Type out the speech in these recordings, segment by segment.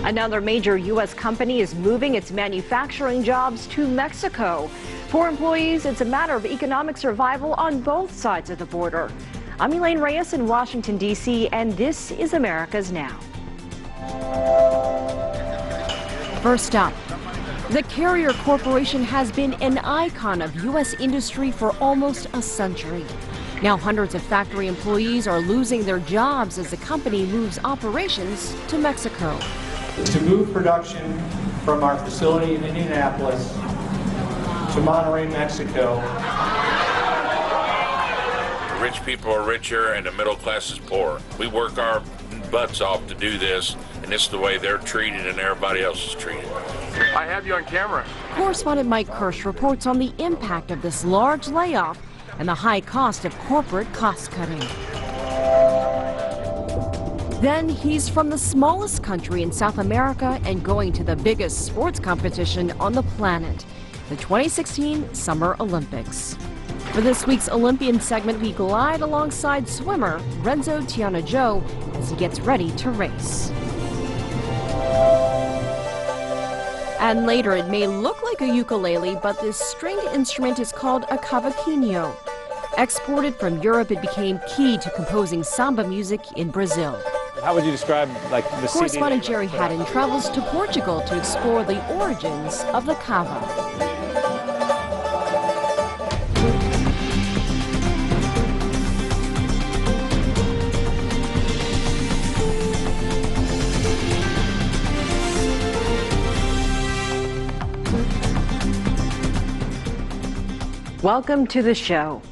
Another major U.S. company is moving its manufacturing jobs to Mexico. For employees, it's a matter of economic survival on both sides of the border. I'm Elaine Reyes in Washington, D.C., and this is America's Now. First up, the Carrier Corporation has been an icon of U.S. industry for almost a century. Now hundreds of factory employees are losing their jobs as the company moves operations to Mexico. To move production from our facility in Indianapolis to Monterrey, Mexico. The rich people are richer and the middle class is poor. We work our butts off to do this, and this is the way they're treated and everybody else is treated. I have you on camera. Correspondent Mike Kirsch reports on the impact of this large layoff and the high cost of corporate cost cutting. Then he's from the smallest country in South America and going to the biggest sports competition on the planet, the 2016 Summer Olympics. For this week's Olympian segment, we glide alongside swimmer Renzo Tiana-Joe as he gets ready to race. And later, it may look like a ukulele, but this stringed instrument is called a cavaquinho. Exported from Europe, it became key to composing samba music in Brazil. How would you describe the Correspondent Jerry Haddon travels to Portugal to explore the origins of the cava. Welcome to the show.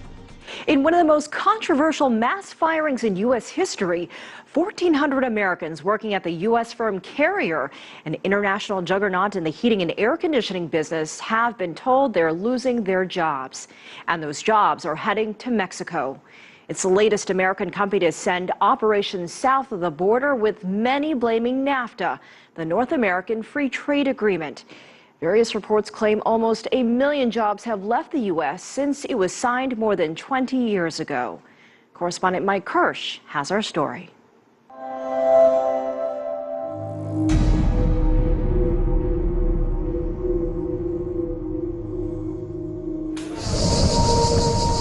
In one of the most controversial mass firings in U.S. history, 1,400 Americans working at the U.S. firm Carrier, an international juggernaut in the heating and air conditioning business, have been told they're losing their jobs. And those jobs are heading to Mexico. It's the latest American company to send operations south of the border, with many blaming NAFTA, the North American Free Trade Agreement. Various reports claim almost 1 million jobs have left the U.S. since it was signed more than 20 years ago. Correspondent Mike Kirsch has our story.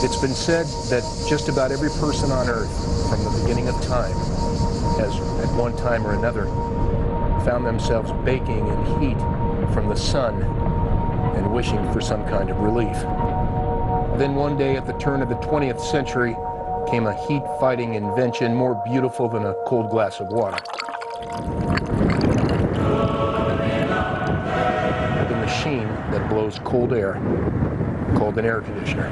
It's been said that just about every person on Earth, from the beginning of time, has at one time or another found themselves baking in heat from the sun and wishing for some kind of relief. Then one day at the turn of the 20th century came a heat-fighting invention more beautiful than a cold glass of water. The machine that blows cold air, called an air conditioner.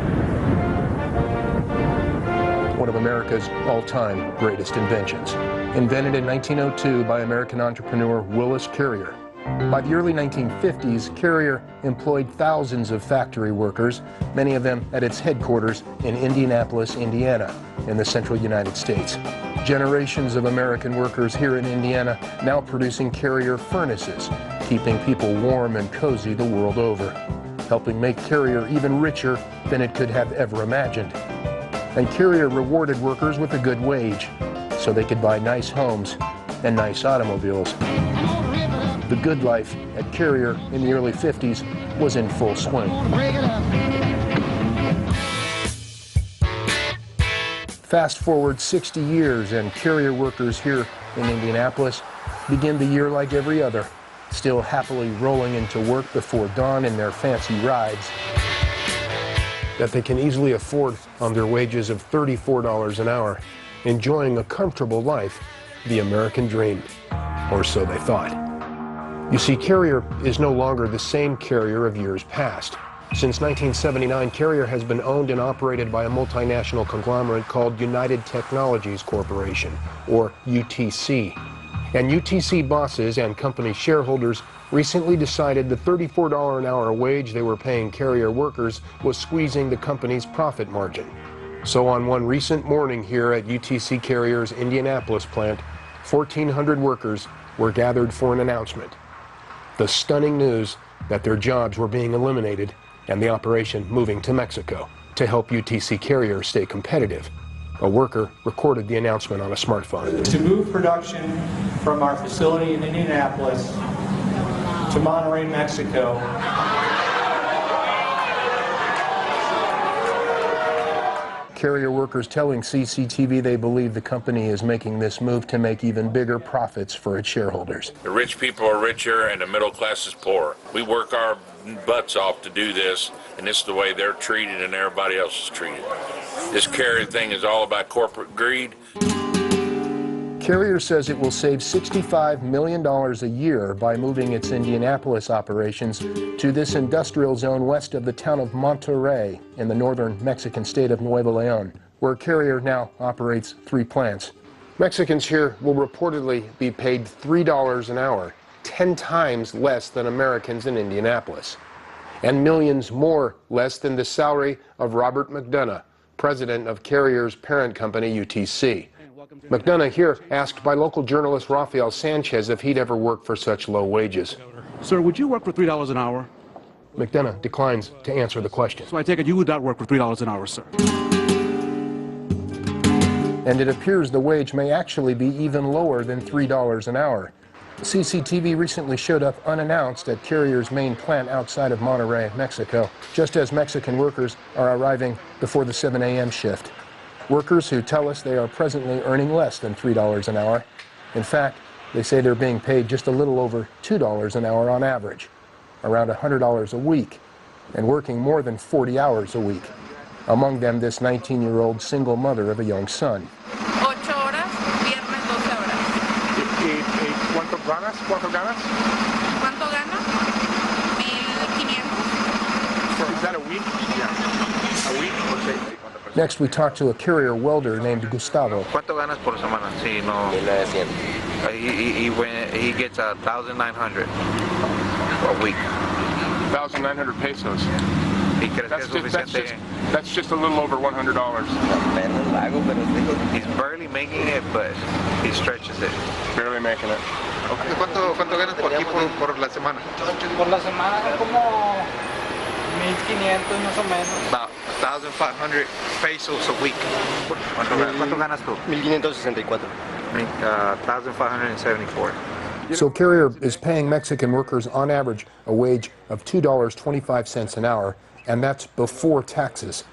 One of America's all-time greatest inventions. Invented in 1902 by American entrepreneur Willis Carrier. By the early 1950s, Carrier employed thousands of factory workers, many of them at its headquarters in Indianapolis, Indiana, in the central United States. Generations of American workers here in Indiana now producing Carrier furnaces, keeping people warm and cozy the world over, helping make Carrier even richer than it could have ever imagined. And Carrier rewarded workers with a good wage, so they could buy nice homes and nice automobiles. The good life at Carrier in the early 50s was in full swing. Fast forward 60 years and Carrier workers here in Indianapolis begin the year like every other, still happily rolling into work before dawn in their fancy rides that they can easily afford on their wages of $34 an hour, enjoying a comfortable life, the American dream, or so they thought. You see, Carrier is no longer the same Carrier of years past. Since 1979, Carrier has been owned and operated by a multinational conglomerate called United Technologies Corporation, or UTC. And UTC bosses and company shareholders recently decided the $34 an hour wage they were paying Carrier workers was squeezing the company's profit margin. So on one recent morning here at UTC Carrier's Indianapolis plant, 1,400 workers were gathered for an announcement. The stunning news that their jobs were being eliminated and the operation moving to Mexico to help UTC Carrier stay competitive. A worker recorded the announcement on a smartphone. To move production from our facility in Indianapolis to Monterrey, Mexico. Carrier workers telling CCTV they believe the company is making this move to make even bigger profits for its shareholders. The rich people are richer and the middle class is poor. We work our butts off to do this, and this is the way they're treated and everybody else is treated. This Carrier thing is all about corporate greed. Carrier says it will save $65 million a year by moving its Indianapolis operations to this industrial zone west of the town of Monterrey in the northern Mexican state of Nuevo León, where Carrier now operates 3 plants. Mexicans here will reportedly be paid $3 an hour, 10 times less than Americans in Indianapolis, and millions more less than the salary of Robert McDonough, president of Carrier's parent company, UTC. McDonough here asked by local journalist Rafael Sanchez if he'd ever worked for such low wages. Sir, would you work for $3 an hour? McDonough declines to answer the question. So I take it you would not work for $3 an hour, sir. And it appears the wage may actually be even lower than $3 an hour. CCTV recently showed up unannounced at Carrier's main plant outside of Monterrey, Mexico, just as Mexican workers are arriving before the 7 a.m. shift. Workers who tell us they are presently earning less than $3 an hour. In fact, they say they're being paid just a little over $2 an hour on average, around $100 a week, and working more than 40 hours a week. Among them, this 19-year-old single mother of a young son. 8 horas, viernes 12 horas. ¿Cuánto ganas? ¿Cuánto gana? 1,500. Is that a week? Yeah. A week? Okay. Next, we talked to a Carrier welder named Gustavo. ¿Cuánto ganas por semana? Sí, no. 1,900. He gets 1,900 a week. 1,900 pesos. ¿Y crees que es suficiente? That's just a little over $100. He's barely making it, but he stretches it. Barely making it. Okay. ¿Cuánto ganas por aquí por la semana? Por la semana como 1,500 más o menos. About 1,500 pesos a week. ¿Cuánto ganas tú? 1,564. 1,574. So Carrier is paying Mexican workers on average a wage of $2.25 an hour, and that's before taxes.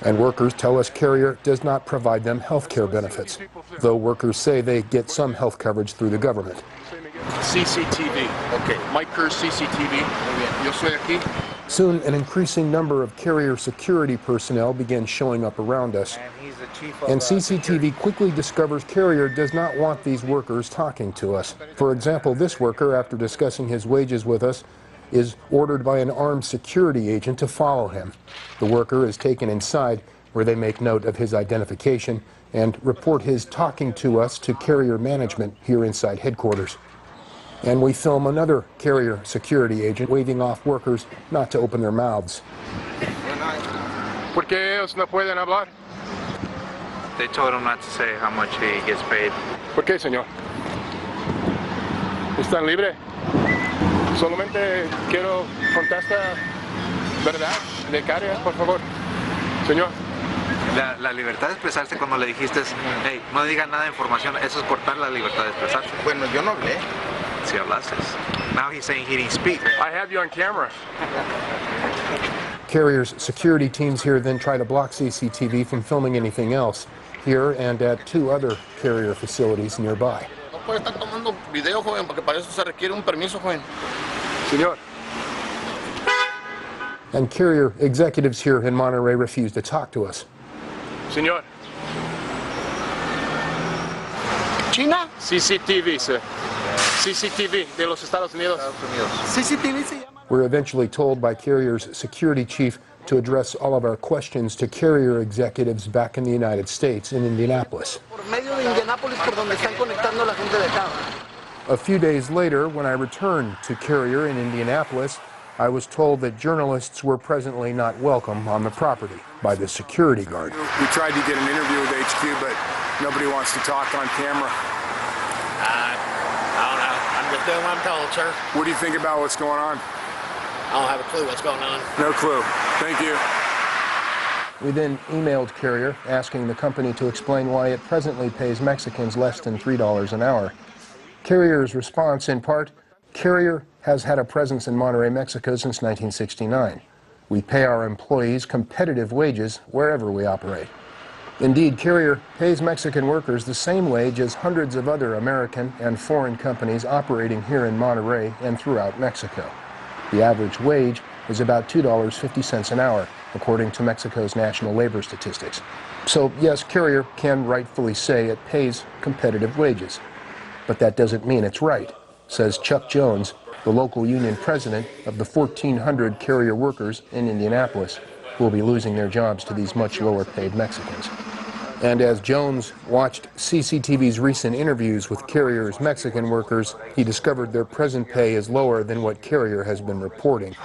And workers tell us Carrier does not provide them health care benefits, though workers say they get some health coverage through the government. CCTV. Okay. Mike Kerr, CCTV. Yo soy aquí. Soon, an increasing number of Carrier security personnel began showing up around us. And CCTV quickly discovers Carrier does not want these workers talking to us. For example, this worker, after discussing his wages with us, is ordered by an armed security agent to follow him. The worker is taken inside, where they make note of his identification and report his talking to us to Carrier management here inside headquarters. And we film another Carrier security agent waving off workers not to open their mouths. ¿Por qué ellos no pueden hablar? They told him not to say how much he gets paid. ¿Por qué, señor? ¿Están libre? Solamente quiero contestar verdad de Carrier, por favor. Señor. La libertad de expresarse cuando le dijiste, hey, no diga nada de información, eso es cortar la libertad de expresarse. Bueno, yo no hablé. Si hablaste. Now he's saying he didn't speak. I have you on camera. Carrier's security teams here then try to block CCTV from filming anything else, here and at 2 other Carrier facilities nearby. No puede estar tomando video, joven, porque para eso se requiere un permiso, joven. Señor. And Carrier executives here in Monterrey refuse to talk to us. Señor. ¿China? CCTV, sir. CCTV de los Estados Unidos. CCTV se llama. We're eventually told by Carrier's security chief to address all of our questions to Carrier executives back in the United States in Indianapolis. Por medio de Indianápolis, por donde están conectando la gente de acá. A few days later, when I returned to Carrier in Indianapolis, I was told that journalists were presently not welcome on the property by the security guard. We tried to get an interview with HQ, but nobody wants to talk on camera. I don't know. I'm just doing what I'm told, sir. What do you think about what's going on? I don't have a clue what's going on. No clue. Thank you. We then emailed Carrier asking the company to explain why it presently pays Mexicans less than $3 an hour. Carrier's response, in part, Carrier has had a presence in Monterrey, Mexico since 1969. We pay our employees competitive wages wherever we operate. Indeed, Carrier pays Mexican workers the same wage as hundreds of other American and foreign companies operating here in Monterrey and throughout Mexico. The average wage is about $2.50 an hour, according to Mexico's national labor statistics. So, yes, Carrier can rightfully say it pays competitive wages. But that doesn't mean it's right, says Chuck Jones, the local union president of the 1,400 Carrier workers in Indianapolis, who will be losing their jobs to these much lower-paid Mexicans. And as Jones watched CCTV's recent interviews with Carrier's Mexican workers, he discovered their present pay is lower than what Carrier has been reporting.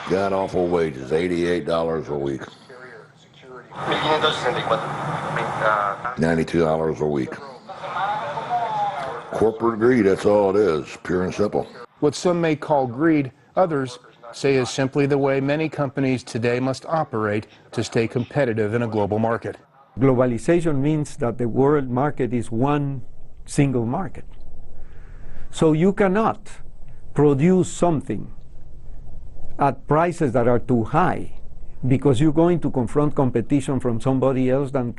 God-awful wages, $88 a week. $92 a week. Corporate greed, that's all it is, pure and simple. What some may call greed, others say is simply the way many companies today must operate to stay competitive in a global market. Globalization means that the world market is one single market. So you cannot produce something at prices that are too high, because you're going to confront competition from somebody else that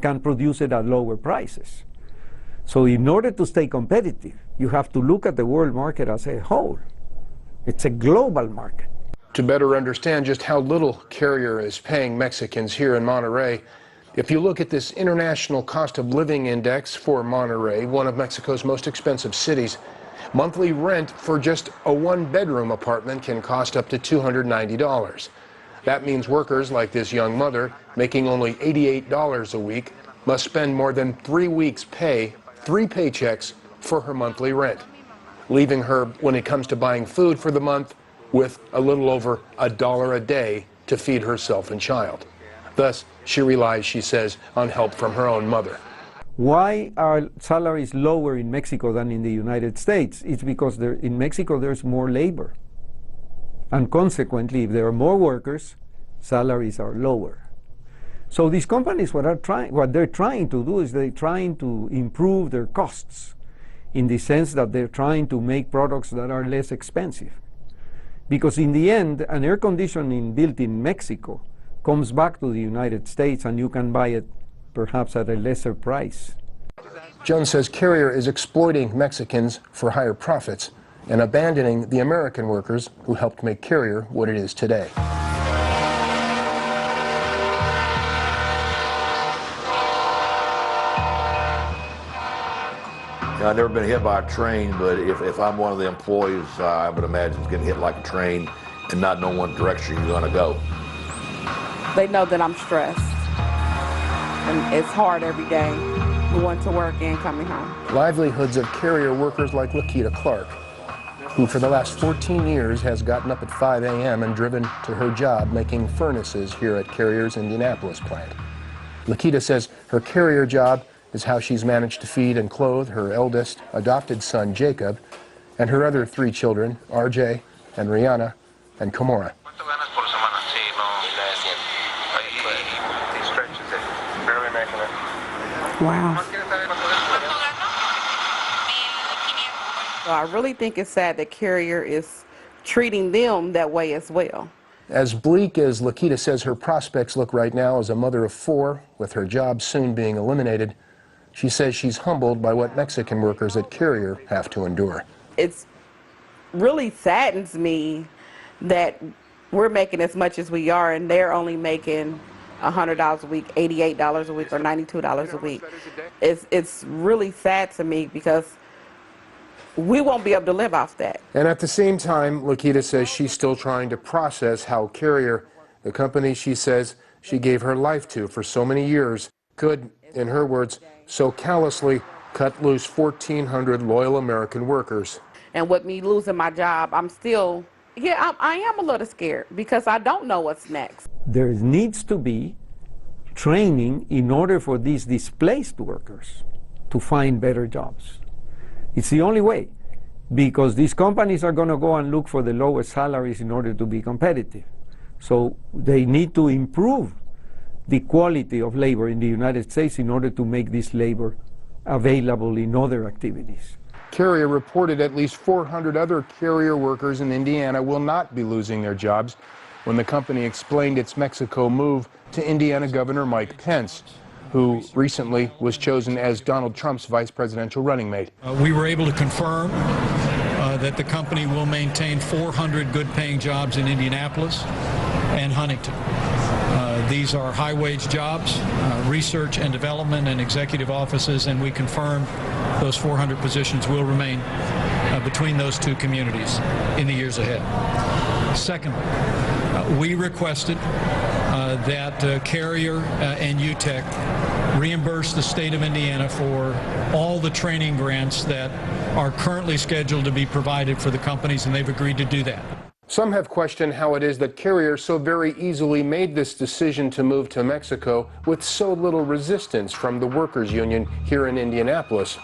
can produce it at lower prices. So in order to stay competitive, you have to look at the world market as a whole. It's a global market. To better understand just how little Carrier is paying Mexicans here in Monterrey, if you look at this International Cost of Living Index for Monterrey, one of Mexico's most expensive cities, monthly rent for just a one-bedroom apartment can cost up to $290. That means workers like this young mother, making only $88 a week, must spend more than 3 weeks' pay, 3 paychecks, for her monthly rent, leaving her, when it comes to buying food for the month, with a little over $1 a day to feed herself and child. Thus, she relies, she says, on help from her own mother. Why are salaries lower in Mexico than in the United States? It's because in Mexico there's more labor. And consequently, if there are more workers, salaries are lower. So these companies, what they're trying to do is they're trying to improve their costs, in the sense that they're trying to make products that are less expensive. Because in the end, an air conditioning built in Mexico comes back to the United States and you can buy it perhaps at a lesser price. Jones says Carrier is exploiting Mexicans for higher profits and abandoning the American workers who helped make Carrier what it is today. I've never been hit by a train, but if I'm one of the employees, I would imagine it's getting hit like a train and not know what direction you're going to go. They know that I'm stressed, and it's hard every day, going to work and coming home. Livelihoods of Carrier workers like Lakita Clark, who for the last 14 years has gotten up at 5 a.m. and driven to her job making furnaces here at Carrier's Indianapolis plant. Lakita says her Carrier job is how she's managed to feed and clothe her eldest adopted son, Jacob, and her other 3 children, RJ and Rihanna and Kamora. Wow. So I really think it's sad that Carrier is treating them that way as well. As bleak as Lakita says her prospects look right now as a mother of 4, with her job soon being eliminated, she says she's humbled by what Mexican workers at Carrier have to endure. It really saddens me that we're making as much as we are and they're only making $100 a week, $88 a week, or $92 a week. It's really sad to me because we won't be able to live off that. And at the same time, Lakita says she's still trying to process how Carrier, the company she says she gave her life to for so many years, could, in her words, so callously cut loose 1,400 loyal American workers. And with me losing my job, I'm still, I am a little scared because I don't know what's next. There needs to be training in order for these displaced workers to find better jobs. It's the only way, because these companies are going to go and look for the lowest salaries in order to be competitive. So they need to improve the quality of labor in the United States in order to make this labor available in other activities. Carrier reported at least 400 other carrier workers in Indiana will not be losing their jobs when the company explained its Mexico move to Indiana Governor Mike Pence, who recently was chosen as Donald Trump's vice presidential running mate. We were able to confirm that the company will maintain 400 good-paying jobs in Indianapolis and Huntington. These are high-wage jobs, research and development and executive offices, and we confirm those 400 positions will remain between those two communities in the years ahead. Secondly, we requested that Carrier and UTEC reimburse the state of Indiana for all the training grants that are currently scheduled to be provided for the companies, and they've agreed to do that. Some have questioned how it is that Carrier so very easily made this decision to move to Mexico with so little resistance from the workers' union here in Indianapolis.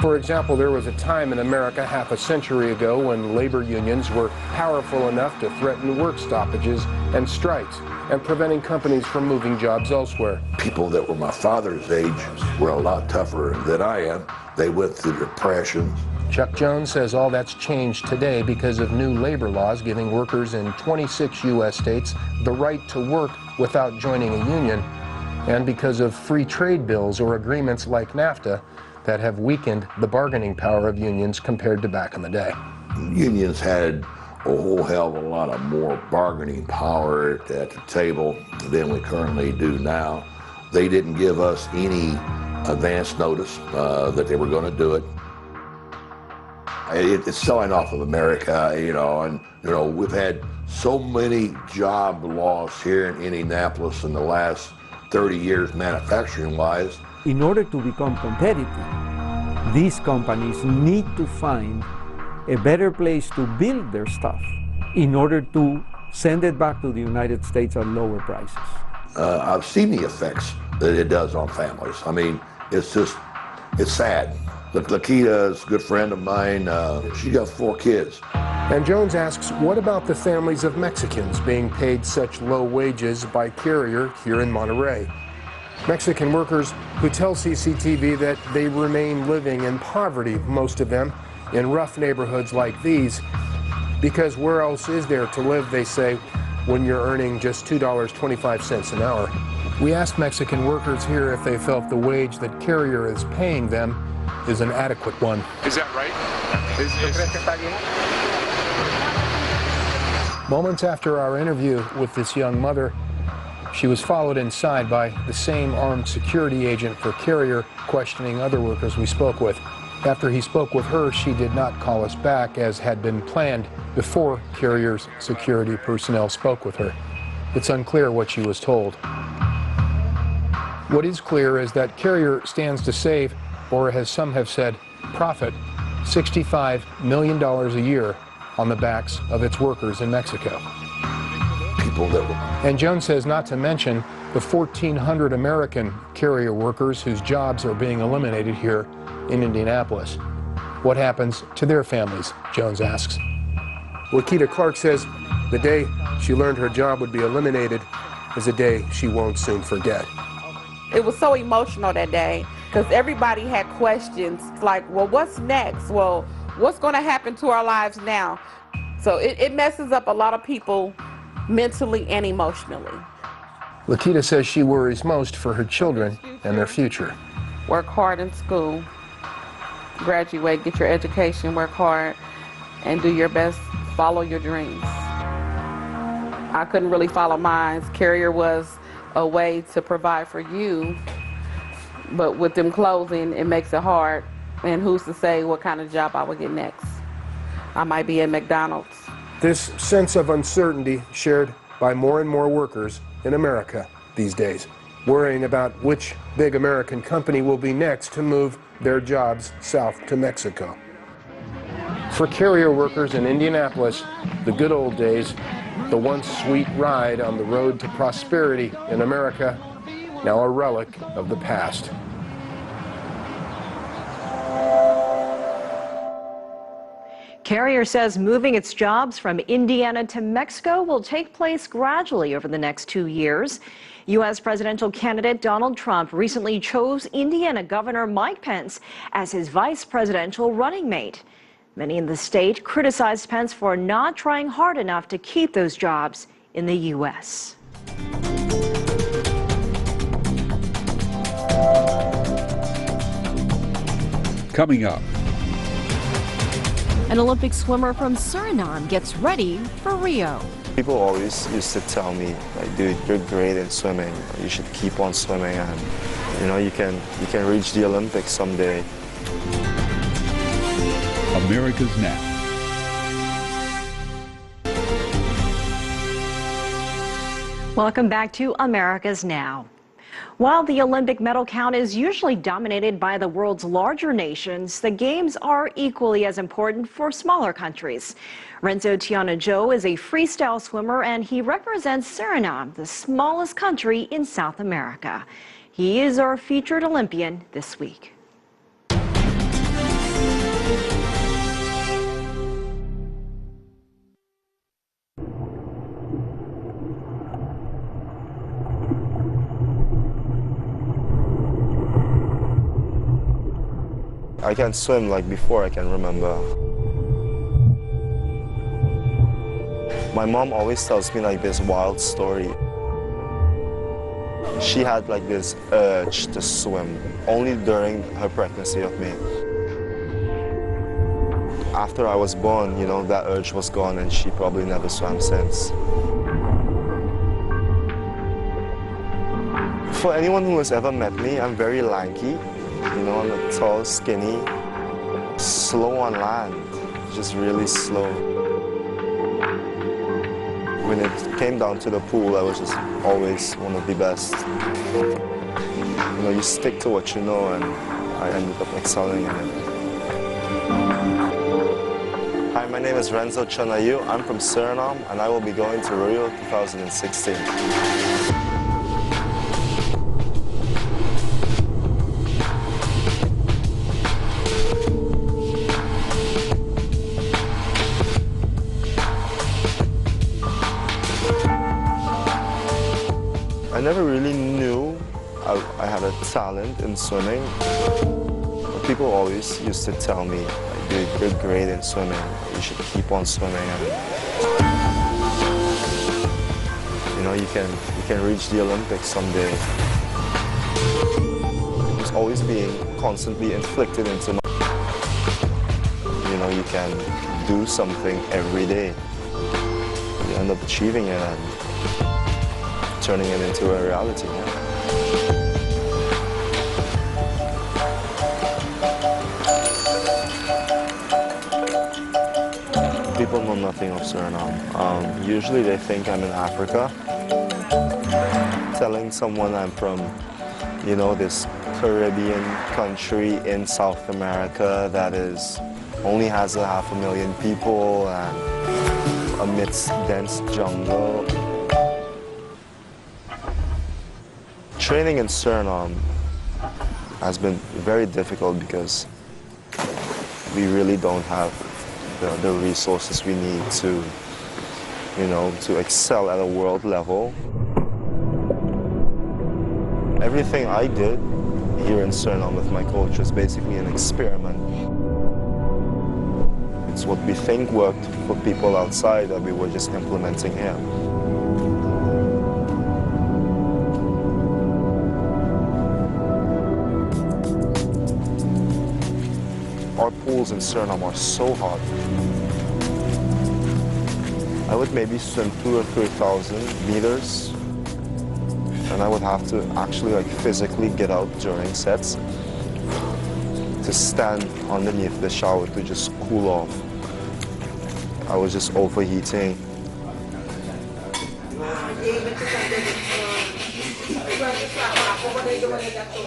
For example, there was a time in America half a century ago when labor unions were powerful enough to threaten work stoppages and strikes and preventing companies from moving jobs elsewhere. People that were my father's age were a lot tougher than I am. They went through depression. Chuck Jones says all that's changed today because of new labor laws giving workers in 26 U.S. states the right to work without joining a union, and because of free trade bills or agreements like NAFTA that have weakened the bargaining power of unions compared to back in the day. Unions had a whole hell of a lot of more bargaining power at the table than we currently do now. They didn't give us any advance notice that they were going to do it. It's selling off of America, and we've had so many job loss here in Indianapolis in the last 30 years manufacturing-wise. In order to become competitive, these companies need to find a better place to build their stuff in order to send it back to the United States at lower prices. I've seen the effects that it does on families. I mean, it's sad. Lakita is a good friend of mine. She got 4 kids. And Jones asks, what about the families of Mexicans being paid such low wages by Carrier here in Monterey? Mexican workers who tell CCTV that they remain living in poverty, most of them, in rough neighborhoods like these, because where else is there to live, they say, when you're earning just $2.25 an hour. We asked Mexican workers here if they felt the wage that Carrier is paying them is an adequate one. Is that right? Moments after our interview with this young mother, she was followed inside by the same armed security agent for Carrier, questioning other workers we spoke with. After he spoke with her, she did not call us back as had been planned before Carrier's security personnel spoke with her. It's unclear what she was told. What is clear is that Carrier stands to save, or as some have said, profit, $65 million a year on the backs of its workers in Mexico. And Jones says not to mention the 1,400 American Carrier workers whose jobs are being eliminated here in Indianapolis. What happens to their families, Jones asks. Lakita Clark says the day she learned her job would be eliminated is a day she won't soon forget. It was so emotional that day because everybody had questions like, well, what's next? Well, what's going to happen to our lives now? So it messes up a lot of people mentally and emotionally. Lakita says she worries most for her children and their future. Work hard in school, graduate, get your education, work hard, and do your best, follow your dreams. I couldn't really follow mine. Carrier was a way to provide for you, but with them closing, it makes it hard. And who's to say what kind of job I would get next? I might be at McDonald's. This sense of uncertainty shared by more and more workers in America these days, worrying about which big American company will be next to move their jobs south to Mexico. For Carrier workers in Indianapolis, the good old days, the once sweet ride on the road to prosperity in America, now a relic of the past. Carrier says moving its jobs from Indiana to Mexico will take place gradually over the next 2 years. U.S. presidential candidate Donald Trump recently chose Indiana Governor Mike Pence as his vice presidential running mate. Many in the state criticized Pence for not trying hard enough to keep those jobs in the U.S. Coming up. An Olympic swimmer from Suriname gets ready for Rio. People always used to tell me, like, dude, you're great in swimming. You should keep on swimming, and you can reach the Olympics someday. America's Now. Welcome back to America's Now. While the Olympic medal count is usually dominated by the world's larger nations, the Games are equally as important for smaller countries. Renzo Tiana Joe is a freestyle swimmer and he represents Suriname, the smallest country in South America. He is our featured Olympian this week. I can swim like before I can remember. My mom always tells me like this wild story. She had like this urge to swim only during her pregnancy of me. After I was born, that urge was gone and she probably never swam since. For anyone who has ever met me, I'm very lanky. I'm a tall, skinny, slow on land, just really slow. When it came down to the pool, I was just always one of the best. You stick to what you know, and I ended up excelling in it. Hi, my name is Renzo Chanayu. I'm from Suriname, and I will be going to Rio 2016. I never really knew I had a talent in swimming. People always used to tell me, like, dude, you're great in swimming. You should keep on swimming. And, you can reach the Olympics someday. It's always being constantly inflicted into my... You can do something every day. You end up achieving it and turning it into a reality. People know nothing of Suriname. Usually they think I'm in Africa. Telling someone I'm from, this Caribbean country in South America that only has 500,000 people and amidst dense jungle. Training in Suriname has been very difficult because we really don't have the resources we need to, to excel at a world level. Everything I did here in Suriname with my coach was basically an experiment. It's what we think worked for people outside that we were just implementing here. Our pools in Suriname are so hot. I would maybe swim 2,000 or 3,000 meters, and I would have to actually physically get out during sets to stand underneath the shower to just cool off. I was just overheating.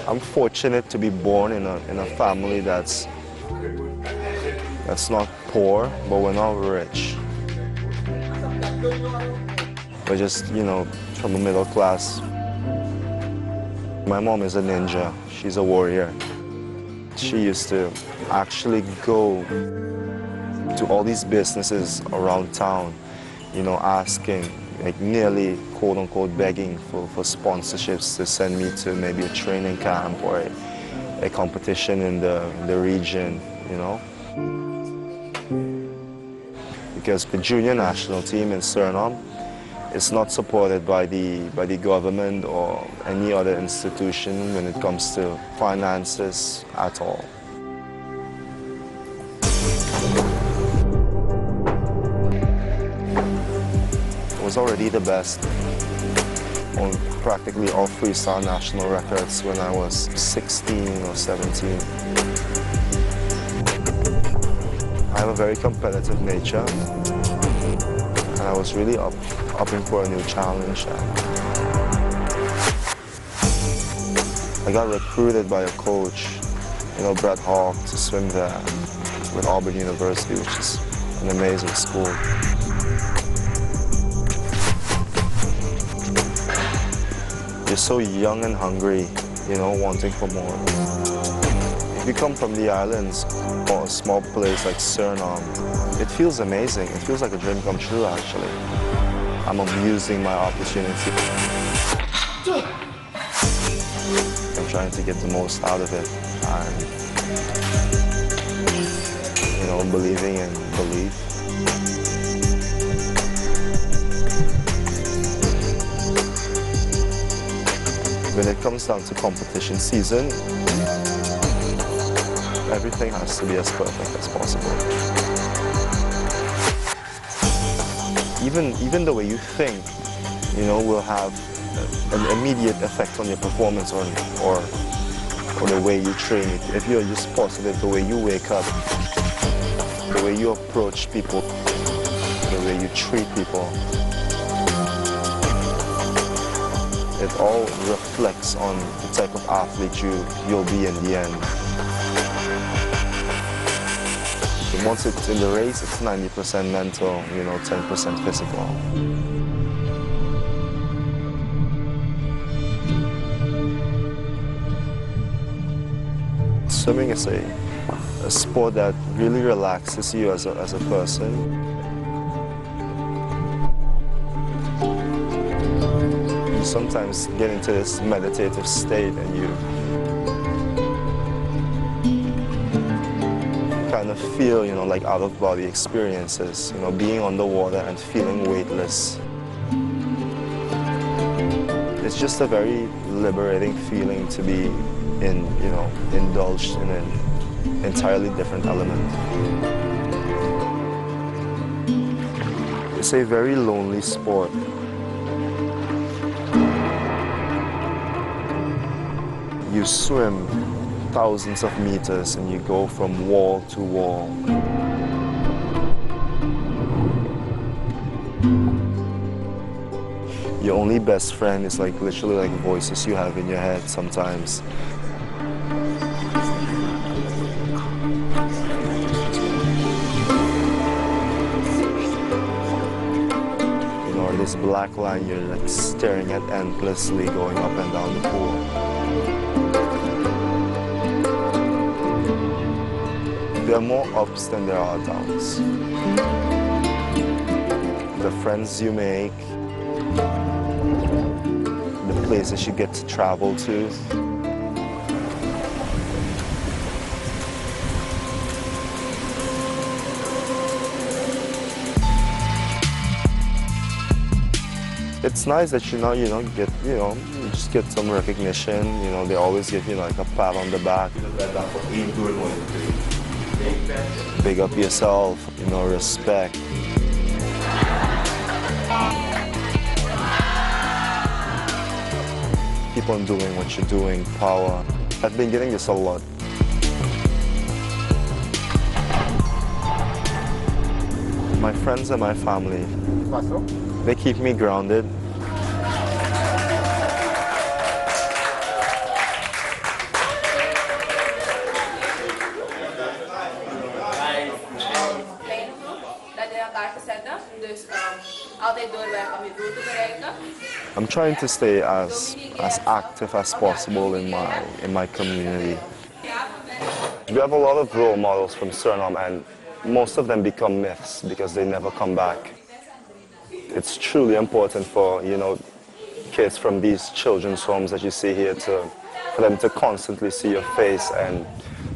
I'm fortunate to be born in a family that's not poor, but we're not rich. We're just, from a middle class. My mom is a ninja. She's a warrior. She used to actually go to all these businesses around town, you know, asking, like nearly quote-unquote begging for sponsorships to send me to maybe a training camp or a competition in the region, you know. Because the junior national team in Suriname is not supported by the government or any other institution when it comes to finances at all. I was already the best on practically all freestyle national records when I was 16 or 17. I have a very competitive nature, and I was really upping for a new challenge. I got recruited by a coach, you know, Brett Hawk, to swim there with Auburn University, which is an amazing school. You're so young and hungry, you know, wanting for more. If you come from the islands or a small place like Suriname, it feels amazing. It feels like a dream come true, actually. I'm abusing my opportunity. I'm trying to get the most out of it and, you know, believing in belief. When it comes down to competition season, everything has to be as perfect as possible. Even the way you think, you know, will have an immediate effect on your performance or the way you train. If you're just positive, the way you wake up, the way you approach people, the way you treat people, it all reflects on the type of athlete you'll be in the end. And once it's in the race, it's 90% mental, you know, 10% physical. Swimming is a sport that really relaxes you as a person. Sometimes get into this meditative state and you kind of feel, you know, like out-of-body experiences, you know, being on the water and feeling weightless. It's just a very liberating feeling to be indulged in an entirely different element. It's a very lonely sport. You swim thousands of meters and you go from wall to wall. Your only best friend is like literally like voices you have in your head sometimes. You know, this black line you're like staring at endlessly going up and down the pool. There are more ups than there are downs. The friends you make, the places you get to travel to. It's nice that you just get some recognition. You know, they always give you like a pat on the back. Big up yourself, you know, respect. Keep on doing what you're doing, power. I've been getting this a lot. My friends and my family, they keep me grounded. I'm trying to stay as active as possible in my community. We have a lot of role models from Suriname, and most of them become myths because they never come back. It's truly important for, you know, kids from these children's homes that you see here for them to constantly see your face, and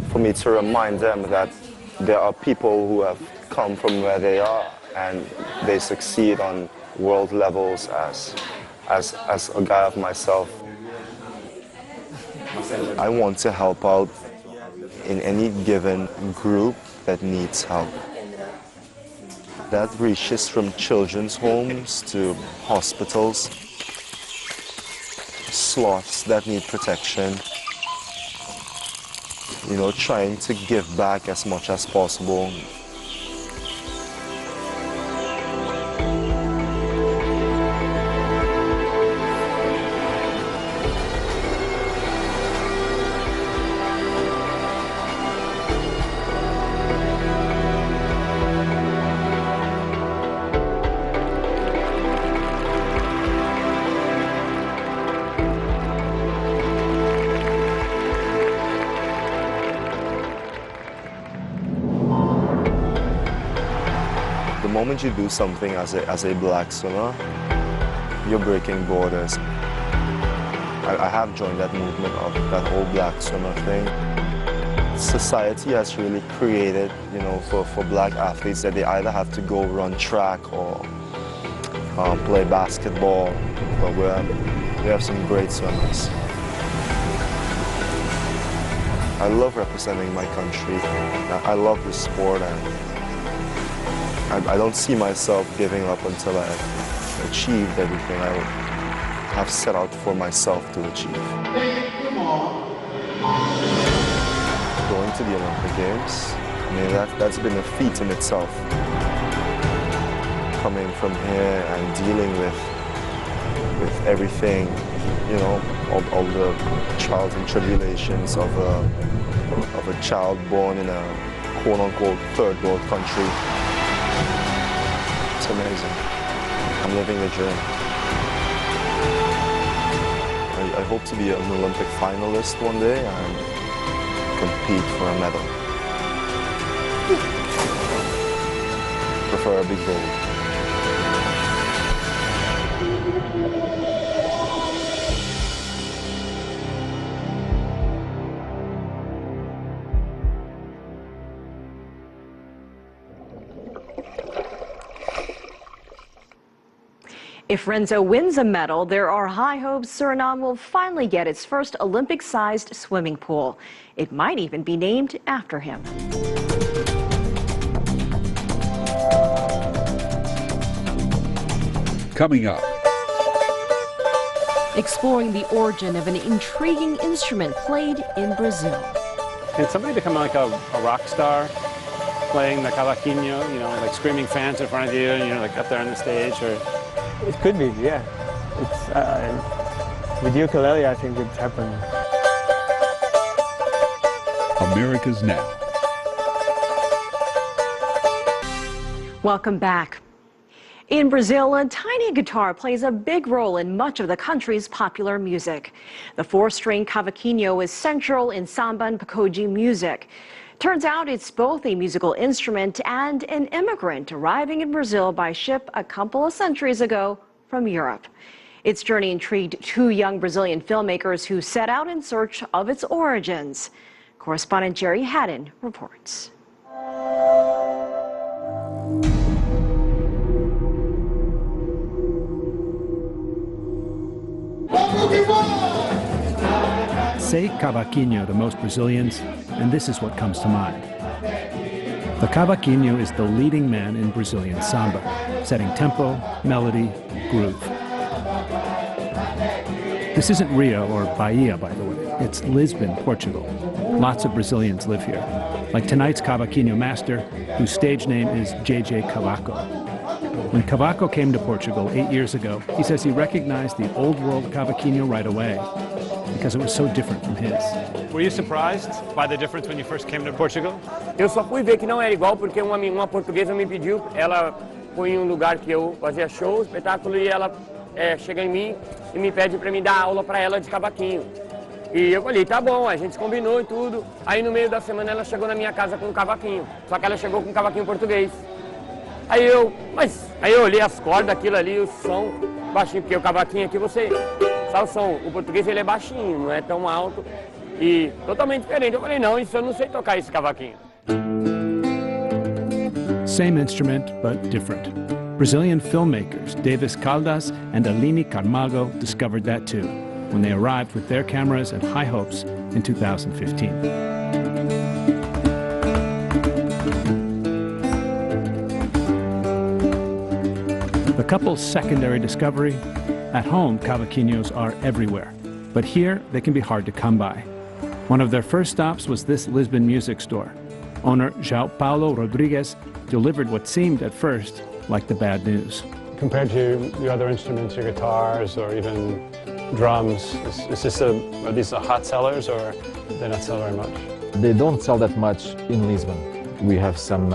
for me to remind them that there are people who have come from where they are and they succeed on world levels as a guy of myself. I want to help out in any given group that needs help. That reaches from children's homes to hospitals, sloths that need protection, you know, trying to give back as much as possible. The moment you do something as a black swimmer, you're breaking borders. I have joined that movement of that whole black swimmer thing. Society has really created, you know, for black athletes that they either have to go run track or play basketball, but we have some great swimmers. I love representing my country. I love the sport, and I don't see myself giving up until I've achieved everything I have set out for myself to achieve. Going to the Olympic Games, I mean, that's been a feat in itself. Coming from here and dealing with everything, you know, all the trials and tribulations of a child born in a quote-unquote third world country. It's amazing. I'm living the dream. I hope to be an Olympic finalist one day and compete for a medal. Prefer a big gold. If Renzo wins a medal, there are high hopes Suriname will finally get its first Olympic-sized swimming pool. It might even be named after him. Coming up. Exploring the origin of an intriguing instrument played in Brazil. Can somebody become like a rock star playing the cavaquinho, you know, like screaming fans in front of you, and you're like up there on the stage? Or it could be, yeah. It's with ukulele, I think it's happened. America's Now. Welcome back. In Brazil, a tiny guitar plays a big role in much of the country's popular music. The four-string cavaquinho is central in samba and pagode music. Turns out it's both a musical instrument and an immigrant arriving in Brazil by ship a couple of centuries ago from Europe. Its journey intrigued two young Brazilian filmmakers who set out in search of its origins. Correspondent Jerry Haddon reports. Say cavaquinho to most Brazilians, and this is what comes to mind. The cavaquinho is the leading man in Brazilian samba, setting tempo, melody, groove. This isn't Rio or Bahia, by the way. It's Lisbon, Portugal. Lots of Brazilians live here, like tonight's cavaquinho master, whose stage name is JJ Cavaco. When Cavaco came to Portugal 8 years ago, he says he recognized the old world cavaquinho right away, because it was so different from his. Were you surprised by the difference when you first came to Portugal? Eu só fui ver que não era igual porque uma portuguesa me pediu, ela foi em lugar que eu fazia show, espetáculo, e ela chega em mim e me pede para me dar aula para ela de cavaquinho. E eu falei, tá bom, a gente combinou e tudo. Aí no meio da semana ela chegou na minha casa com um cavaquinho. Só que ela chegou com um cavaquinho português. Aí eu olhei as cordas, aquilo ali, o som baixinho, porque o cavaquinho aqui você sabe o som. O português ele é baixinho, não é tão alto e totalmente diferente. Eu falei, não, isso eu não sei tocar esse cavaquinho. Same instrument, but different. Brazilian filmmakers Davis Caldas and Aline Camargo discovered that too, when they arrived with their cameras at High Hopes in 2015. The couple's secondary discovery: at home, cavaquinhos are everywhere, but here they can be hard to come by. One of their first stops was this Lisbon music store. Owner João Paulo Rodrigues delivered what seemed at first like the bad news. Compared to your other instruments, your guitars or even drums, are these hot sellers or they not sell very much? They don't sell that much in Lisbon. We have some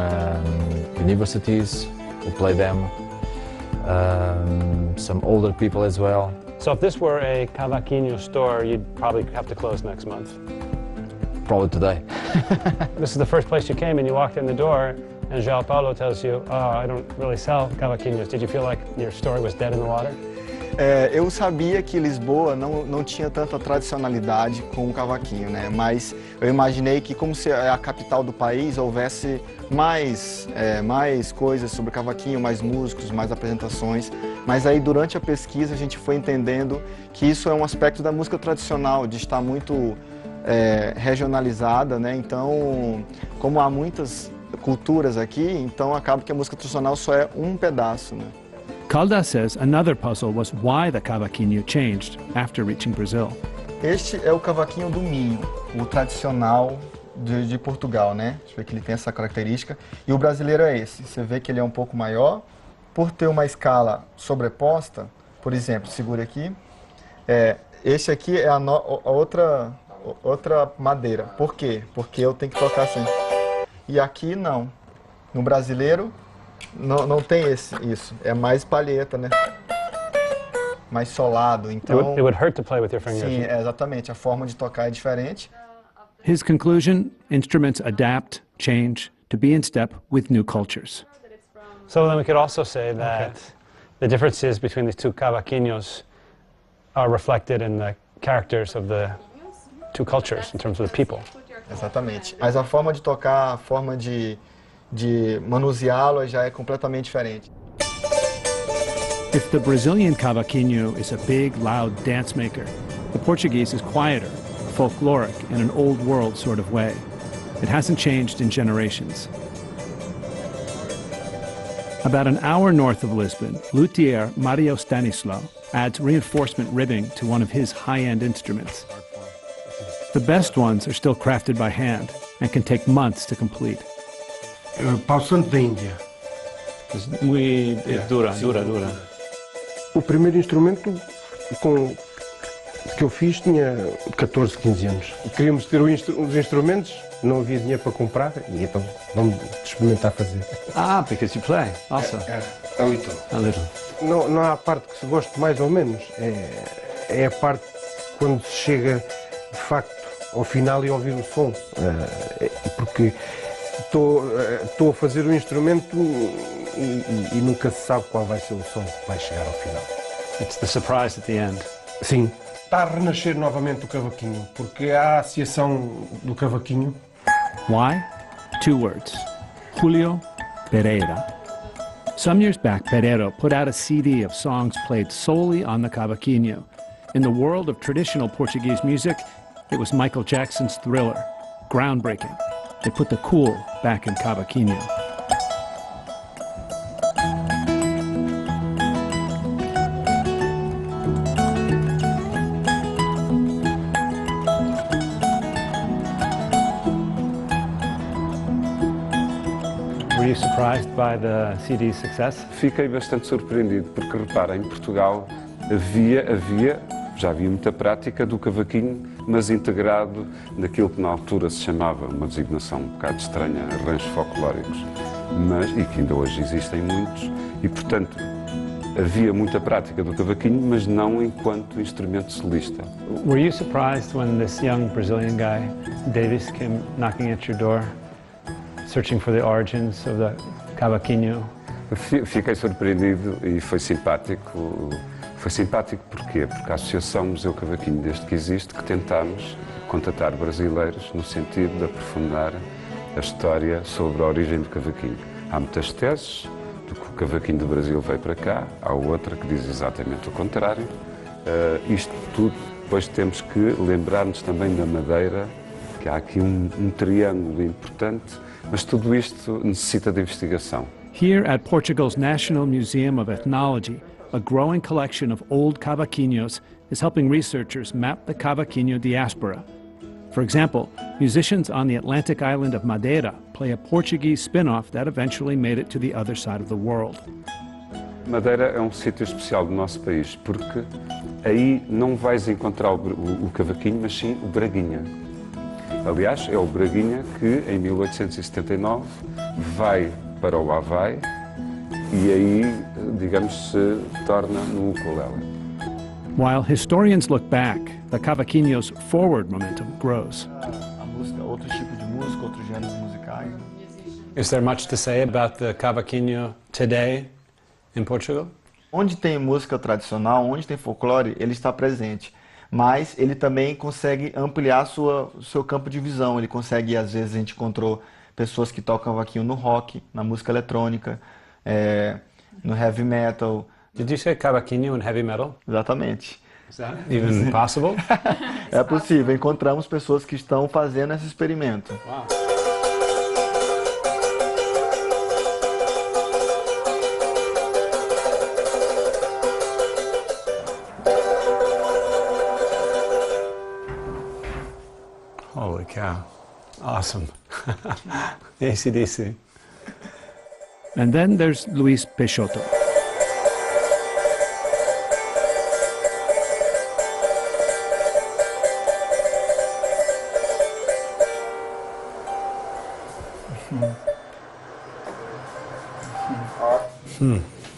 universities who play them, some older people as well. So if this were a cavaquinho store, you'd probably have to close next month. Probably today. This is the first place you came and you walked in the door and João Paulo tells you, oh, I don't really sell cavaquinhos. Did you feel like your story was dead in the water? Eu sabia que Lisboa não tinha tanta tradicionalidade com o cavaquinho, né? Mas eu imaginei que, como se é a capital do país, houvesse mais coisas sobre o cavaquinho, mais músicos, mais apresentações. Mas aí, durante a pesquisa, a gente foi entendendo que isso é um aspecto da música tradicional, de estar muito regionalizada, né? Então, como há muitas culturas aqui, então acaba que a música tradicional só é um pedaço, né? Caldas says another puzzle was why the cavaquinho changed after reaching Brazil. Este é o cavaquinho do Minho, o tradicional de Portugal, né? Deixa eu ver que ele tem essa característica. E o brasileiro é esse. Você vê que ele é um pouco maior. Por ter uma escala sobreposta, por exemplo, segura aqui. Este aqui é a outra madeira. Por quê? Porque eu tenho que tocar assim. E aqui não. No brasileiro não tem isso. É mais palheta, né? Mais solado. Então, it would hurt to play with your fingers. Sim, exatamente. A forma de tocar é diferente. His conclusion: instruments adapt, change to be in step with new cultures. So then we could also say that the differences between these two cavaquinhos are reflected in the characters of the two cultures in terms of the people. Exatamente. Mas a forma de tocar, a forma de manuseá-lo já é completamente diferente. If the Brazilian cavaquinho is a big, loud dance maker, the Portuguese is quieter, folkloric, in an old world sort of way. It hasn't changed in generations. About an hour north of Lisbon, luthier Mario Stanislau adds reinforcement ribbing to one of his high-end instruments. The best ones are still crafted by hand and can take months to complete. Pau Santo da Índia. Dura. O primeiro instrumento que eu fiz tinha 14, 15 anos. Queríamos ter os instrumentos, não havia dinheiro para comprar, e então vamos experimentar fazer. Because you play also. A little. A little. Não há a parte que se goste mais ou menos, é a parte quando se chega de facto ao final e ouvir o som, porque estou a fazer o instrumento e nunca se sabe qual vai ser o som que vai chegar ao final. It's the surprise at the end. Sim. Está a renascer novamente o cavaquinho, porque há a associação do cavaquinho. Why? 2 words. Julio Pereira. Some years back, Pereira put out a CD of songs played solely on the cavaquinho. In the world of traditional Portuguese music, it was Michael Jackson's Thriller. Groundbreaking. They put the cool back in cavaquinho. Were you surprised by the CD's success? Fiquei bastante surpreendido, porque repara, em Portugal já havia muita prática do cavaquinho, mas integrado naquilo que na altura se chamava, uma designação um bocado estranha, arranjos folclóricos, e que ainda hoje existem muitos, e portanto Havia muita prática do cavaquinho, mas não enquanto instrumento solista. Were you surprised when this young Brazilian guy, Davis, came knocking at your door, searching for the origins of the cavaquinho? Fiquei surpreendido e foi simpático. Foi simpático porquê? Porque a Associação Museu Cavaquinho, desde que existe, que tentamos contatar brasileiros no sentido de aprofundar a história sobre a origem do cavaquinho. Há muitas teses de que o cavaquinho do Brasil veio para cá, há outra que diz exatamente o contrário. Isto tudo, depois temos que lembrar-nos também da madeira, que há aqui um triângulo importante, mas tudo isto necessita de investigação. Here at Portugal's National Museum of Ethnology, a growing collection of old cavaquinhos is helping researchers map the cavaquinho diaspora. For example, musicians on the Atlantic island of Madeira play a Portuguese spin-off that eventually made it to the other side of the world. Madeira é um sítio especial do nosso país, porque aí não vais encontrar o cavaquinho, mas sim o braguinha. Aliás, é o braguinha que, em 1879, vai para o Havaí e aí, digamos, se torna no ukulele. While historians look back, the cavaquinho's forward momentum grows. A música, outro tipo de música, outros gêneros musicais. Is there much to say about the cavaquinho today in Portugal? Onde tem música tradicional, onde tem folclore, ele está presente. Mas ele também consegue ampliar seu campo de visão. Ele consegue, às vezes, a gente encontrou pessoas que tocam cavaquinho no rock, na música eletrônica, no heavy metal. Did you say cavaquinho and heavy metal? Exatamente. Is that even possible? É possível. Encontramos pessoas que estão fazendo esse experimento. Wow. Holy cow. Awesome. AC/DC. And then there's Luis Peixoto.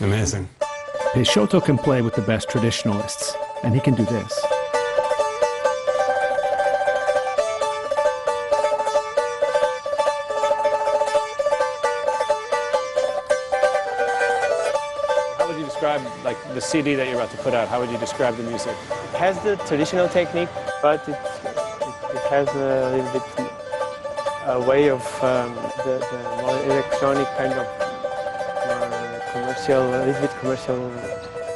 Amazing. Peixoto can play with the best traditionalists, and he can do this. How would you describe, like, the CD that you're about to put out? How would you describe the music? It has the traditional technique, but it has a little bit a way of the more electronic kind of commercial, a little bit commercial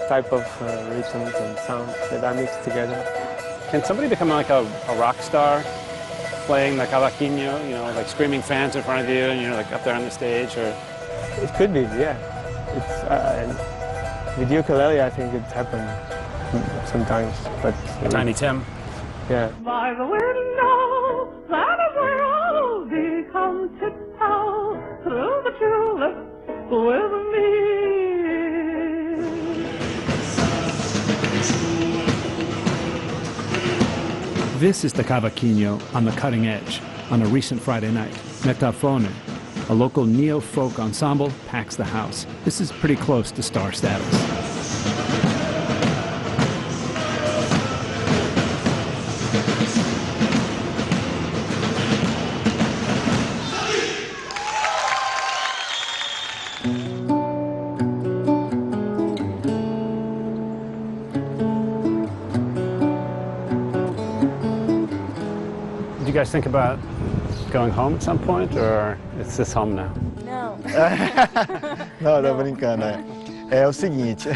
type of rhythms and sounds that are mixed together. Can somebody become like a rock star playing the cavaquinho, you know, like screaming fans in front of you and you're like up there on the stage, or? It could be, yeah. It's with ukulele, I think it's happened sometimes, but Tiny Tim. Yeah. By the window, that is where I'll be. Come tiptoe through the tulips with me. This is the cavaquinho on the cutting edge on a recent Friday night. Metafone, a local neo-folk ensemble, packs the house. This is pretty close to star status. Do you guys think about going home at some point, or is this home now? Não. Não, tô brincando. É o seguinte,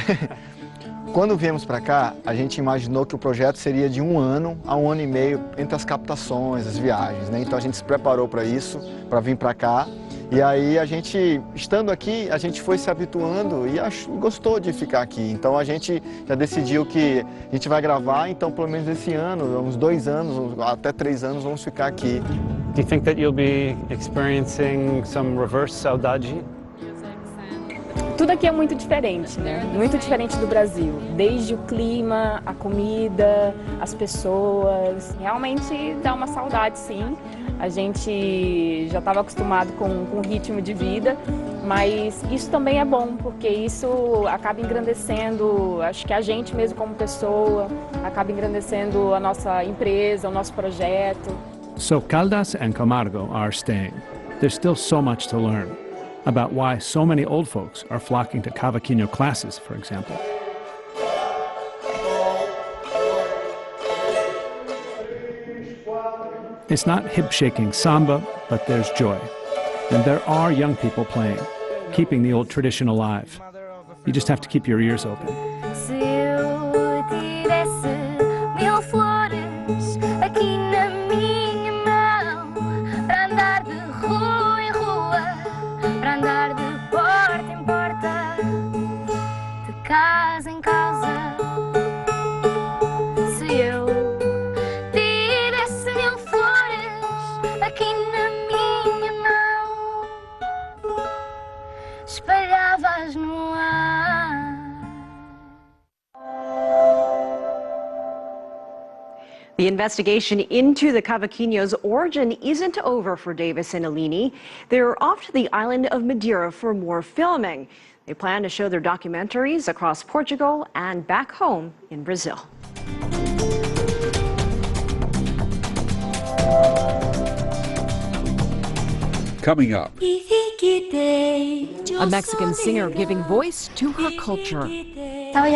quando viemos para cá, a gente imaginou que o projeto seria de 1 ano a 1 ano e meio entre as captações, as viagens, né? Então a gente se preparou para isso, para vir para cá. E aí a gente, estando aqui, a gente foi se habituando e gostou de ficar aqui. Então a gente já decidiu que a gente vai gravar, então pelo menos esse ano, uns 2 anos, até 3 anos, vamos ficar aqui. Do you think that you'll be experiencing some reverse saudade? Tudo aqui é muito diferente, né? Muito diferente do Brasil. Desde o clima, a comida, as pessoas. Realmente dá uma saudade, sim. A gente já estava acostumado com o ritmo de vida, mas isso também é bom, porque isso acaba engrandecendo, acho que a gente mesmo como pessoa, acaba engrandecendo a nossa empresa, o nosso projeto. So Caldas and Camargo are staying. There's still so much to learn about why so many old folks are flocking to cavaquinho classes, for example. It's not hip-shaking samba, but there's joy. And there are young people playing, keeping the old tradition alive. You just have to keep your ears open. Se eu tivesse 1000 flores aqui na minha mão, para andar de rua em rua, para andar de porta em porta, de casa em casa. Se eu tivesse 1000 flores aqui na minha mão, espalhava-as no ar. The investigation into the cavaquinho's origin isn't over for Davis and Eleni. They're off to the island of Madeira for more filming. They plan to show their documentaries across Portugal and back home in Brazil. Coming up. A Mexican singer giving voice to her culture. I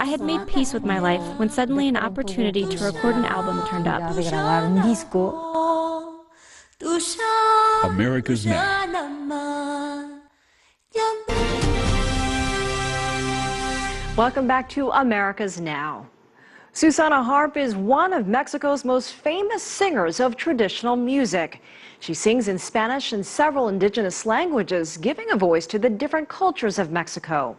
had made peace with my life when suddenly an opportunity to record an album turned up. America's Now. Welcome back to America's Now. Susana Harp is one of Mexico's most famous singers of traditional music. She sings in Spanish and several indigenous languages, giving a voice to the different cultures of Mexico.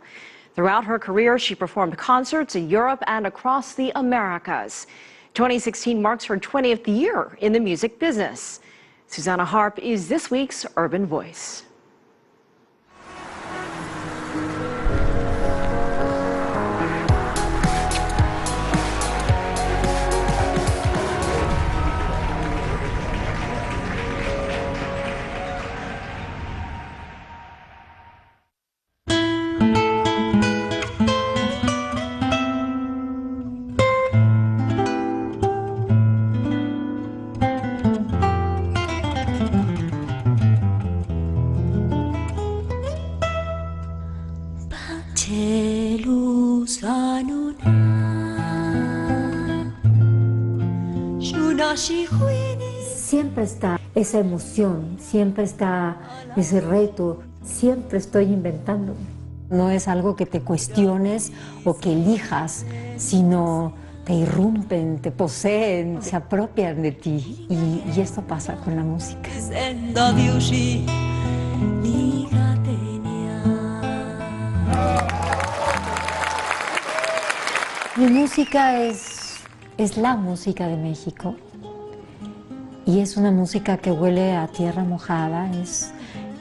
Throughout her career, she performed concerts in Europe and across the Americas. 2016 marks her 20th year in the music business. Susana Harp is this week's Urban Voice. Siempre está esa emoción, siempre está ese reto, siempre estoy inventando. No es algo que te cuestiones o que elijas, sino te irrumpen, te poseen, se apropian de ti. Y esto pasa con la música. Mi música es la música de México. Y es una música que huele a tierra mojada,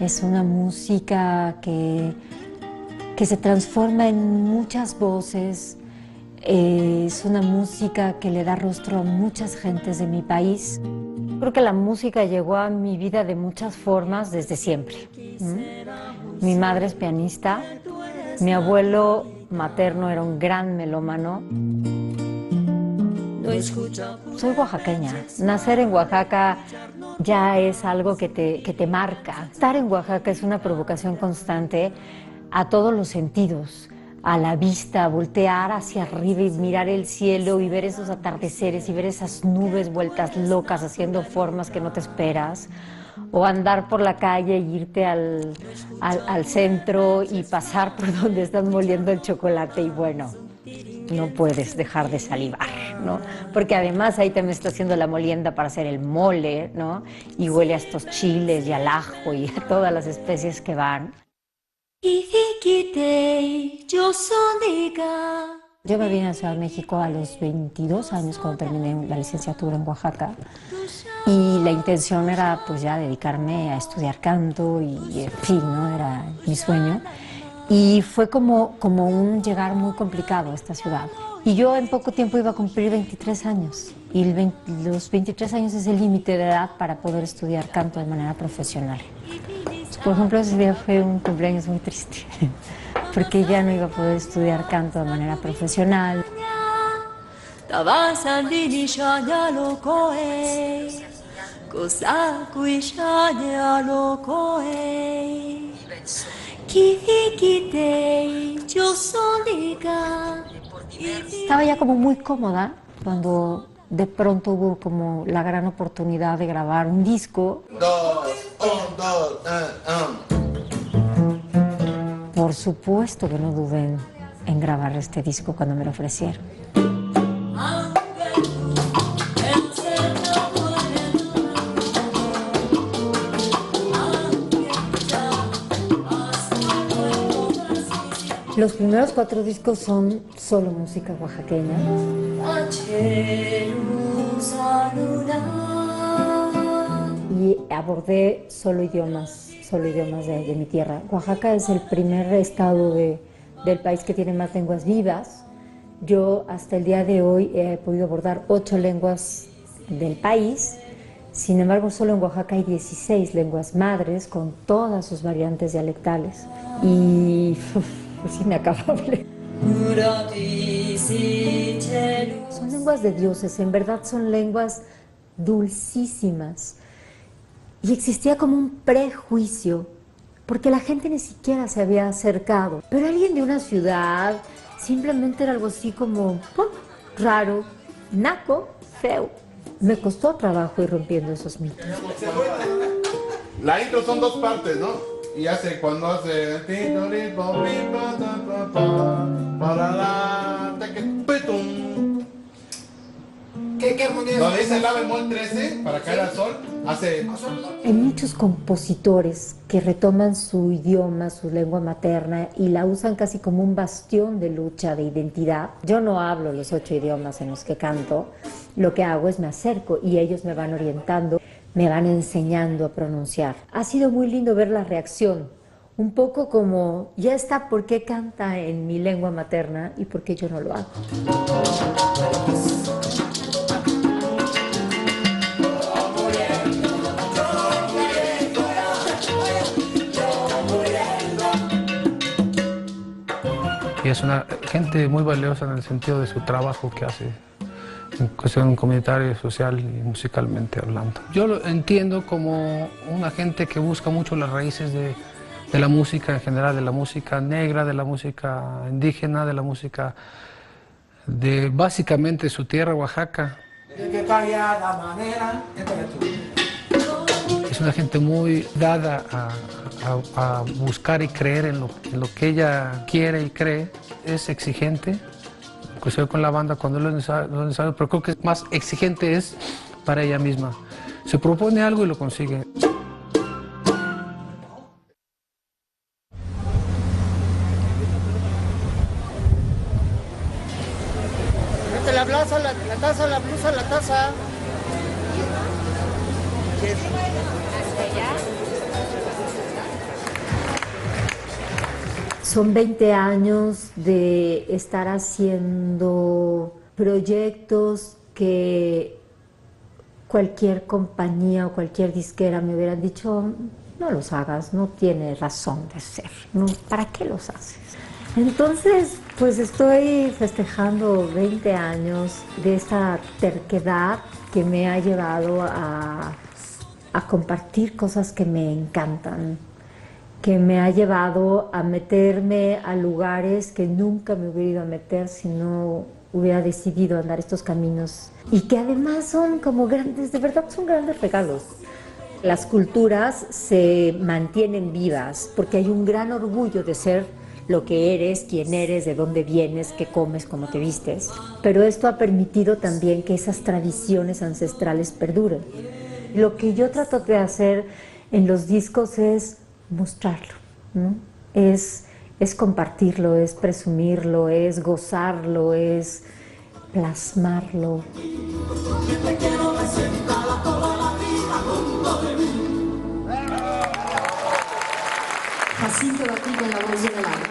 es una música que se transforma en muchas voces, es una música que le da rostro a muchas gentes de mi país. Creo que la música llegó a mi vida de muchas formas desde siempre. Mi madre es pianista, mi abuelo materno era un gran melómano. Soy oaxaqueña. Nacer en Oaxaca ya es algo que te marca. Estar en Oaxaca es una provocación constante a todos los sentidos. A la vista, voltear hacia arriba y mirar el cielo y ver esos atardeceres y ver esas nubes vueltas locas haciendo formas que no te esperas. O andar por la calle e irte al centro y pasar por donde están moliendo el chocolate y bueno, no puedes dejar de salivar, ¿no? Porque además ahí también está haciendo la molienda para hacer el mole, ¿no? Y huele a estos chiles y al ajo y a todas las especies que van. Yo me vine a Ciudad de México a los 22 años cuando terminé la licenciatura en Oaxaca y la intención era pues ya dedicarme a estudiar canto y en fin, ¿no? Era mi sueño. Y fue como un llegar muy complicado a esta ciudad. Y yo en poco tiempo iba a cumplir 23 años. Y los 23 años es el límite de edad para poder estudiar canto de manera profesional. Entonces, por ejemplo, ese día fue un cumpleaños muy triste, porque ya no iba a poder estudiar canto de manera profesional. Estaba ya como muy cómoda cuando de pronto hubo como la gran oportunidad de grabar un disco. Por supuesto que no dudé en grabar este disco cuando me lo ofrecieron. Los primeros 4 discos son solo música oaxaqueña. Y abordé solo idiomas de mi tierra. Oaxaca es el primer estado del país que tiene más lenguas vivas. Yo hasta el día de hoy he podido abordar 8 lenguas del país. Sin embargo, solo en Oaxaca hay 16 lenguas madres con todas sus variantes dialectales. Y es inacabable. Son lenguas de dioses, en verdad son lenguas dulcísimas. Y existía como un prejuicio, porque la gente ni siquiera se había acercado. Pero alguien de una ciudad simplemente era algo así como raro, naco, feo. Me costó trabajo ir rompiendo esos mitos. La intro son 2 partes, ¿no? Y hace cuando hace donde dice la bemol 13 para caer al sol, hace. Hay muchos compositores que retoman su idioma, su lengua materna y la usan casi como un bastión de lucha, de identidad. Yo no hablo los 8 idiomas en los que canto, lo que hago es me acerco y ellos me van orientando, me van enseñando a pronunciar. Ha sido muy lindo ver la reacción, un poco como, ya está, ¿por qué canta en mi lengua materna y por qué yo no lo hago? Y es una gente muy valiosa en el sentido de su trabajo que hace en cuestión comunitaria, social y musicalmente hablando. Yo lo entiendo como una gente que busca mucho las raíces de la música en general, de la música negra, de la música indígena, de la música de básicamente su tierra, Oaxaca. Es una gente muy dada a buscar y creer en lo que ella quiere y cree. Es exigente, inclusive con la banda cuando lo es necesario, pero creo que más exigente es para ella misma. Se propone algo y lo consigue. La blusa, la taza, la blusa, la taza. Son 20 años de estar haciendo proyectos que cualquier compañía o cualquier disquera me hubieran dicho, no los hagas, no tiene razón de ser, no, ¿para qué los haces? Entonces, pues estoy festejando 20 años de esta terquedad que me ha llevado a compartir cosas que me encantan, que me ha llevado a meterme a lugares que nunca me hubiera ido a meter si no hubiera decidido andar estos caminos y que además son como grandes, de verdad son grandes regalos. Las culturas se mantienen vivas porque hay un gran orgullo de ser lo que eres, quién eres, de dónde vienes, qué comes, cómo te vistes. Pero esto ha permitido también que esas tradiciones ancestrales perduren. Lo que yo trato de hacer en los discos es mostrarlo, ¿no? Es compartirlo, es presumirlo, es gozarlo, es plasmarlo. Jacinto aquí con la voz del agua.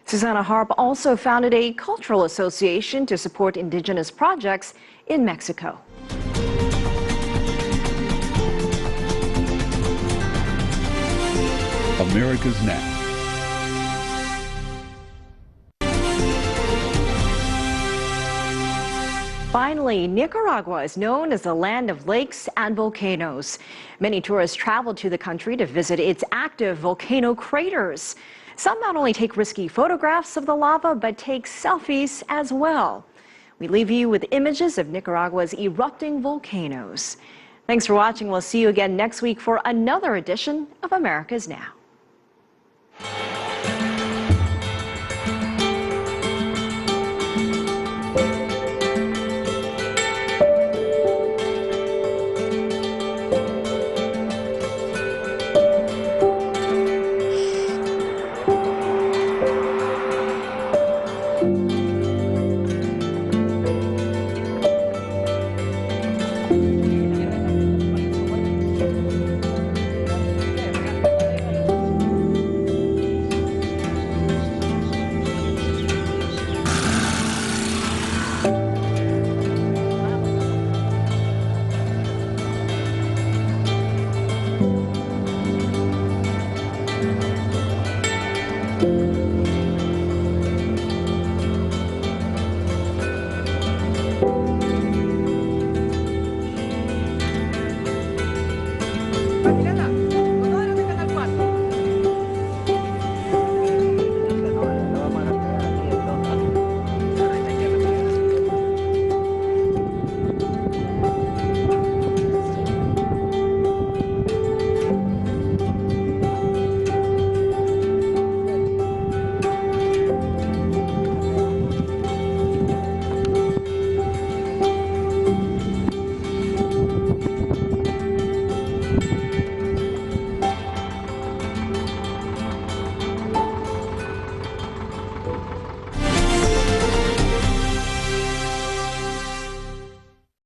Susanna Harp also founded a cultural association to support indigenous projects in Mexico. America's Now. Finally, Nicaragua is known as the land of lakes and volcanoes. Many tourists travel to the country to visit its active volcano craters. Some not only take risky photographs of the lava, but take selfies as well. We leave you with images of Nicaragua's erupting volcanoes. Thanks for watching. We'll see you again next week for another edition of America's Now.